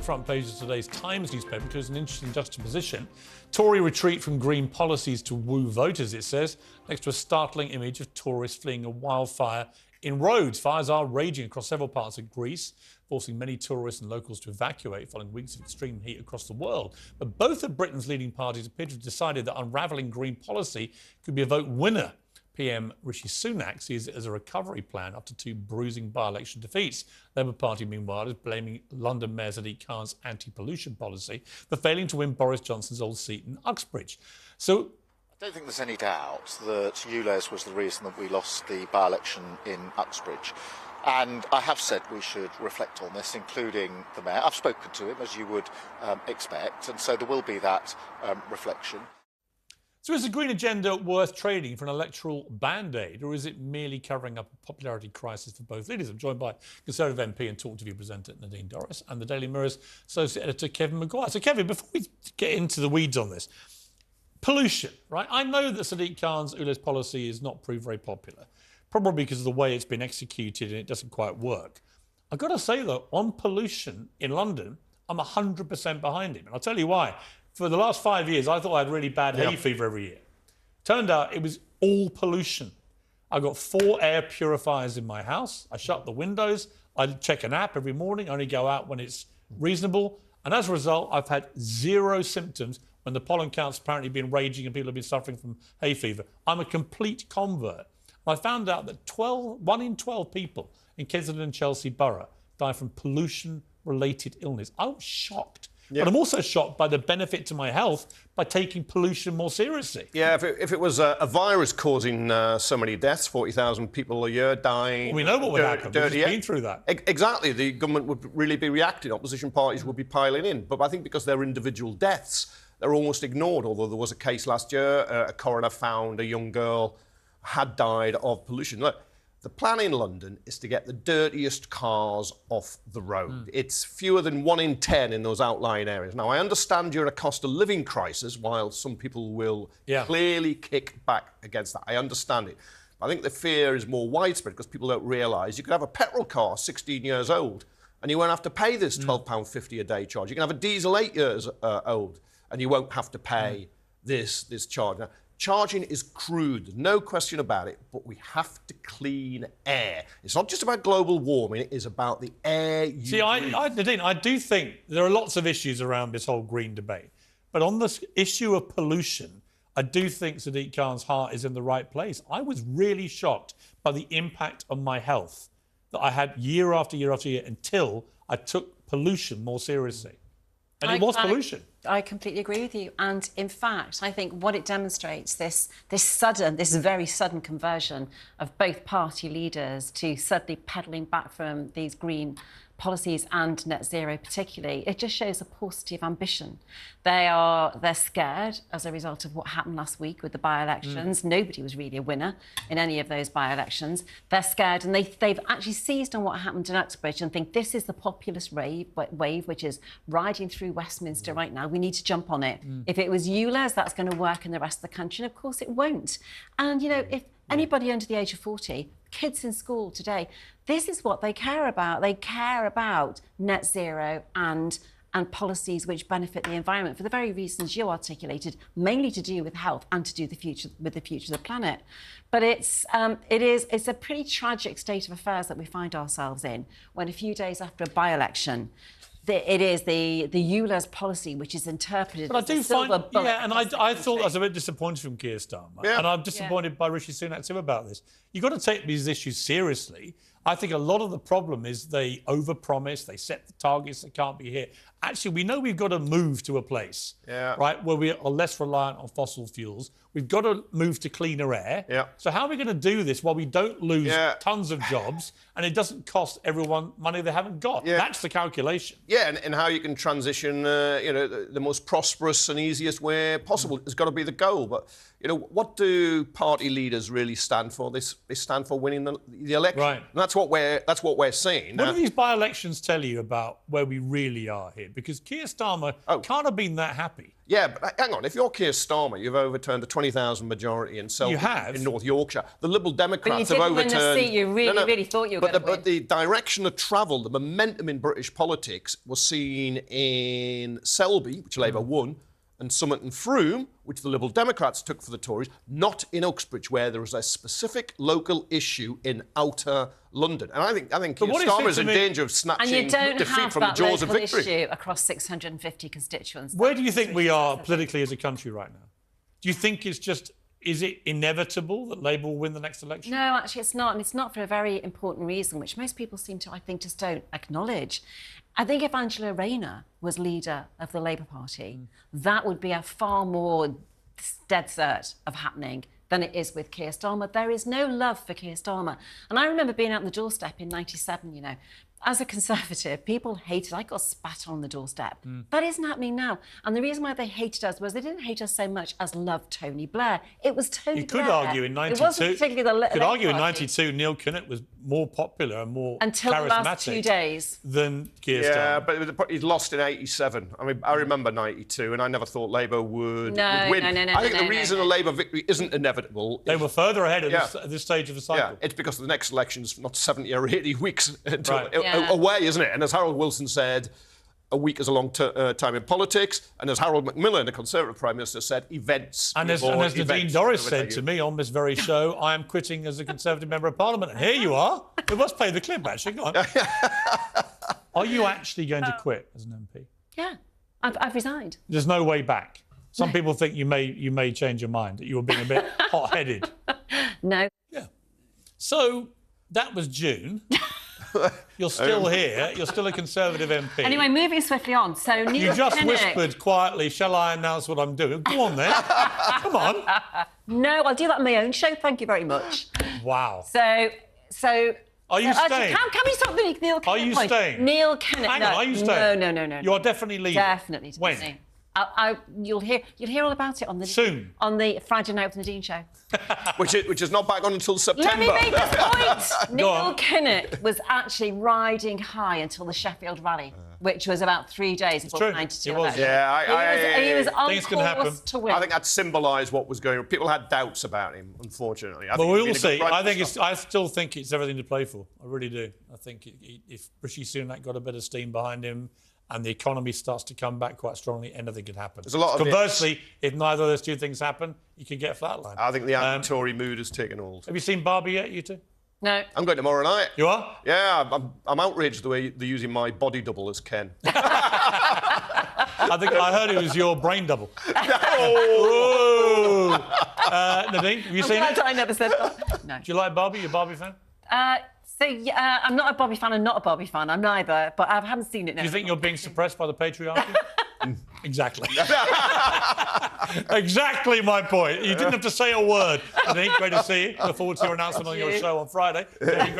front page of today's Times newspaper, which is an interesting juxtaposition. Tory retreat from green policies to woo voters, it says, next to a startling image of tourists fleeing a wildfire in Rhodes. Fires are raging across several parts of Greece, forcing many tourists and locals to evacuate following weeks of extreme heat across the world. But both of Britain's leading parties appear to have decided that unravelling green policy could be a vote winner. PM Rishi Sunak sees it as a recovery plan after two bruising by-election defeats. Labour Party, meanwhile, is blaming London Mayor Sadiq Khan's anti-pollution policy for failing to win Boris Johnson's old seat in Uxbridge. So I don't think there's any doubt that ULEZ was the reason that we lost the by-election in Uxbridge. And I have said we should reflect on this, including the Mayor. I've spoken to him, as you would expect, and so there will be that reflection. So is the Green agenda worth trading for an electoral band-aid, or is it merely covering up a popularity crisis for both leaders? I'm joined by Conservative MP and TalkTV presenter Nadine Dorries and the Daily Mirror's Associate Editor Kevin Maguire. So Kevin, before we get into the weeds on this, pollution, right? I know that Sadiq Khan's ULEZ policy has not proved very popular, probably because of the way it's been executed and it doesn't quite work. I've got to say, though, on pollution in London, I'm 100% behind him. And I'll tell you why. For the last 5 years, I thought I had really bad hay fever every year. Turned out it was all pollution. I got 4 air purifiers in my house. I shut the windows. I check an app every morning. I only go out when it's reasonable. And as a result, I've had 0 symptoms when the pollen count's apparently been raging and people have been suffering from hay fever. I'm a complete convert. I found out that 1 in 12 people in Kensington and Chelsea Borough die from pollution-related illness. I was shocked. Yep. But I'm also shocked by the benefit to my health by taking pollution more seriously. Yeah, if it was a virus causing so many deaths, 40,000 people a year dying... Well, we know what would happen. We've just been through that. Exactly. The government would really be reacting. Opposition parties would be piling in. But I think because they're individual deaths, they're almost ignored, although there was a case last year, a coroner found a young girl had died of pollution. Look, the plan in London is to get the dirtiest cars off the road. It's fewer than 1 in 10 in those outlying areas. Now, I understand you're in a cost of living crisis, while some people will clearly kick back against that. I understand it. I think the fear is more widespread because people don't realise you could have a petrol car 16 years old and you won't have to pay this £12.50 a day charge. You can have a diesel 8 years old and you won't have to pay this charge. Now, charging is crude, no question about it, but we have to clean air. It's not just about global warming, it is about the air you breathe. Nadine, I do think there are lots of issues around this whole green debate. But on this issue of pollution, I do think Sadiq Khan's heart is in the right place. I was really shocked by the impact on my health that I had year after year after year until I took pollution more seriously. And it was pollution. I completely agree with you. And in fact, I think what it demonstrates, this very sudden conversion of both party leaders to suddenly pedalling back from these green policies and net zero particularly, it just shows a paucity of ambition. They're scared as a result of what happened last week with the by-elections. Nobody was really a winner in any of those by-elections. They're scared and they've actually seized on what happened in Uxbridge and think this is the populist wave which is riding through Westminster right now. We need to jump on it. If it was ULEZ, that's going to work in the rest of the country, and of course it won't. And, you know, if anybody under the age of 40, kids in school today, this is what they care about. They care about net zero and policies which benefit the environment for the very reasons you articulated, mainly to do with health and to do with the future of the planet. But it's a pretty tragic state of affairs that we find ourselves in when a few days after a by-election, it is the ULEZ policy which is interpreted as a silver bullet. Yeah, and I thought I was a bit disappointed from Keir Starmer. Yeah. And I'm disappointed by Rishi Sunak too about this. You've got to take these issues seriously. I think a lot of the problem is they overpromise, they set the targets that can't be hit. Actually, we know we've got to move to a place, right, where we are less reliant on fossil fuels. We've got to move to cleaner air. Yeah. So how are we going to do this while we don't lose tons of jobs and it doesn't cost everyone money they haven't got? Yeah. That's the calculation. Yeah, and how you can transition, the most prosperous and easiest way possible has got to be the goal. But, you know, what do party leaders really stand for? They stand for winning the election. Right. And that's what we're seeing. What do these by-elections tell you about where we really are here? Because Keir Starmer can't have been that happy. Yeah, but hang on. If you're Keir Starmer, you've overturned a 20,000 majority in Selby, in North Yorkshire. The Liberal Democrats have overturned. But you didn't win the seat you really thought you were going to win. But the direction of travel, the momentum in British politics was seen in Selby, which Labour won, and Summit and Frome, which the Liberal Democrats took for the Tories, not in Uxbridge, where there was a specific local issue in outer London. And I think Keir Starmer is in danger of snatching defeat from the jaws of victory. And you don't have that local issue across 650 constituents. Where do you think we are politically as a country right now? Do you think is it inevitable that Labour will win the next election? No, actually it's not. And it's not for a very important reason, which most people seem to, I think, just don't acknowledge. I think if Angela Rayner was leader of the Labour Party, that would be a far more dead cert of happening than it is with Keir Starmer. There is no love for Keir Starmer. And I remember being out on the doorstep in 97, you know. As a Conservative, people hated. I got spat on the doorstep. That isn't happening now. And the reason why they hated us was they didn't hate us so much as loved Tony Blair. It was Tony Blair. You could argue in 92. It wasn't particularly the you could argue in 92 Neil Kinnock was more popular and more until charismatic the last 2 days than Keir Starmer. Yeah, but he's lost in 87. I mean, I remember 92, and I never thought Labour would win. No, I think the reason a Labour victory isn't inevitable. They were further ahead at this stage of the cycle. Yeah, it's because the next election's not 70 or 80 weeks until Right. away, isn't it? And as Harold Wilson said, a week is a long time in politics. And as Harold Macmillan, the Conservative Prime Minister, said, events. And as Nadine Dorries said to me on this very show, I am quitting as a Conservative Member of Parliament. And here you are. We must play the clip, actually. Go on. Are you actually going to quit as an MP? Yeah, I've resigned. There's no way back. Some people think you may change your mind, that you were being a bit hot-headed. No. Yeah. So that was June. You're still here. You're still a Conservative MP. Anyway, moving swiftly on. So Neil You just Kinnock... whispered quietly, shall I announce what I'm doing? Go on then. Come on. No, I'll do that on my own show. Thank you very much. Wow. So Are you staying? Can we stop the Neil Kinnock Are you point? staying? Neil Kinnock. Hang on, are you staying? No. You are definitely leaving. Definitely. When? You'll hear all about it on the Soon. on the Friday Night with Nadine show. which is not back on until September. Let me make this point. Neil Kinnock was actually riding high until the Sheffield rally, which was about 3 days before the 92 election. Yeah, he was on Things can happen. course to win. I think that symbolised what was going on. People had doubts about him, unfortunately. But we will see. I still think it's everything to play for. I really do. I think if Rishi Sunak got a bit of steam behind him and the economy starts to come back quite strongly, anything could happen. There's a lot of Conversely, if neither of those two things happen, you could get flatline. I think the anti-Tory mood has taken hold. Have you seen Barbie yet, you two? No. I'm going tomorrow night. You are? Yeah, I'm outraged the way they're using my body double as Ken. I heard it was your brain double. Oh. Nadine, have you seen it? I never said that. No. Do you like Barbie? You're a Barbie fan? I'm not a Bobby fan and not a Bobby fan. I'm neither, but I haven't seen it now. Do you think you're being suppressed by the patriarchy? Exactly. Exactly my point. You didn't have to say a word. Nadine, great to see you. Look forward to your announcement on your show on Friday. Nadine, great